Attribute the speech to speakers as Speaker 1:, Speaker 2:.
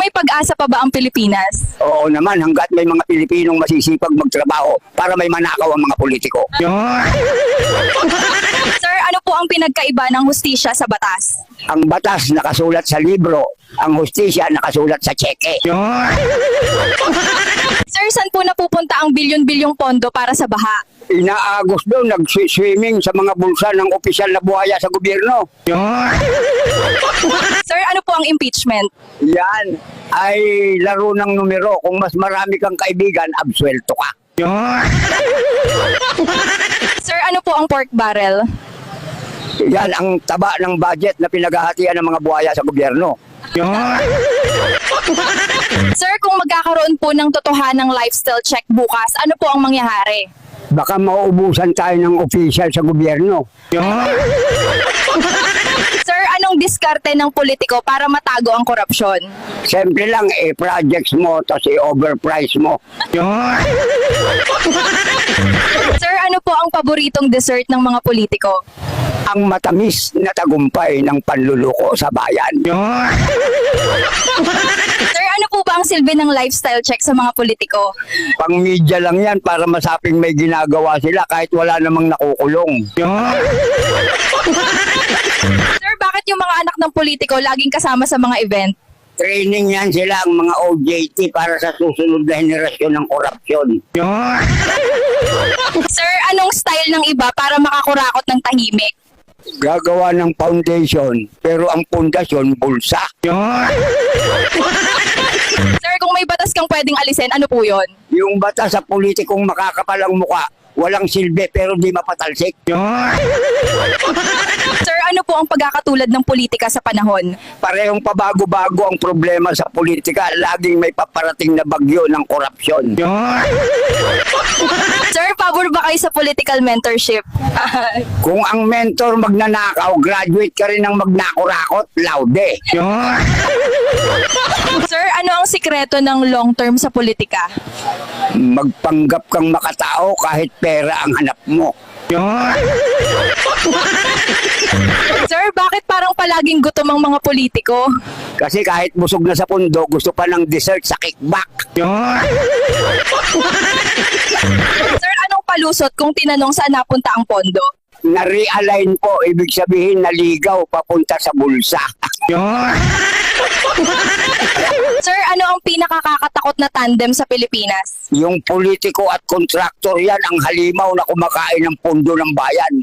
Speaker 1: may pag-asa pa ba ang Pilipinas?
Speaker 2: Oo naman, hanggat may mga Pilipinong masisipag magtrabaho para may manakaw ang mga politiko.
Speaker 1: Sir, ano po ang pinagkaiba ng hustisya sa batas?
Speaker 2: Ang batas nakasulat sa libro, ang hustisya nakasulat sa tseke.
Speaker 1: Sir, saan po napupunta ang bilyon-bilyong pondo para sa baha?
Speaker 2: Inaagos doon, nag-swimming sa mga bulsa ng opisyal na buhaya sa gobyerno.
Speaker 1: Sir, ano po ang impeachment?
Speaker 2: Yan ay laro ng numero. Kung mas marami kang kaibigan, absuelto ka.
Speaker 1: Sir, ano po ang pork barrel?
Speaker 2: Yan ang taba ng budget na pinaghahatian ng mga buhaya sa gobyerno.
Speaker 1: Sir, kung magkakaroon po ng totohanang lifestyle check bukas, ano po ang mangyayari?
Speaker 2: Baka mauubusan tayo ng opisyal sa gobyerno.
Speaker 1: Sir, anong diskarte ng politiko para matago ang korupsyon?
Speaker 2: Siyempre lang, projects mo, tapos overprice mo.
Speaker 1: Sir, ano po ang paboritong dessert ng mga politiko?
Speaker 2: Ang matamis na tagumpay ng panluluko sa bayan.
Speaker 1: Sir, ano po ba ang silbi ng lifestyle check sa mga politiko?
Speaker 2: Pang media lang yan para masaping may ginagawa sila kahit wala namang nakukulong.
Speaker 1: Sir, bakit yung mga anak ng politiko laging kasama sa mga event?
Speaker 2: Training yan sila ang mga OJT para sa susunod na henerasyon ng korupsyon.
Speaker 1: Sir, anong style ng iba para makakurakot ng tahimik?
Speaker 2: Gagawa ng foundation, pero ang pundasyon, bulsa.
Speaker 1: Sir, kung may batas kang pwedeng alisin, ano po yun?
Speaker 2: Yung bata sa politikong makakapalang muka, walang silbi pero di mapatalsik.
Speaker 1: Sir, ano po ang pagkakatulad ng politika sa panahon?
Speaker 2: Parehong pabago-bago ang problema sa politika, laging may paparating na bagyo ng korupsyon.
Speaker 1: Sir, pabor ba kayo sa political mentorship?
Speaker 2: Kung ang mentor magnanakaw, graduate ka rin ng magnakurakot, laude.
Speaker 1: Sir, ano ang sikreto ng long term sa politika?
Speaker 2: Magpanggap kang makatao kahit pera ang hanap mo.
Speaker 1: Sir, bakit parang palaging gutom ang mga politiko?
Speaker 2: Kasi kahit busog na sa pundo, gusto pa ng dessert sa kickback.
Speaker 1: Sir, anong palusot kung tinanong saan napunta ang pondo?
Speaker 2: Na-realign po, ibig sabihin naligaw papunta sa bulsa.
Speaker 1: Sir, ano ang pinakakakatakot na tandem sa Pilipinas?
Speaker 2: Yung politiko at kontraktor yan ang halimaw na kumakain ng pondo ng bayan.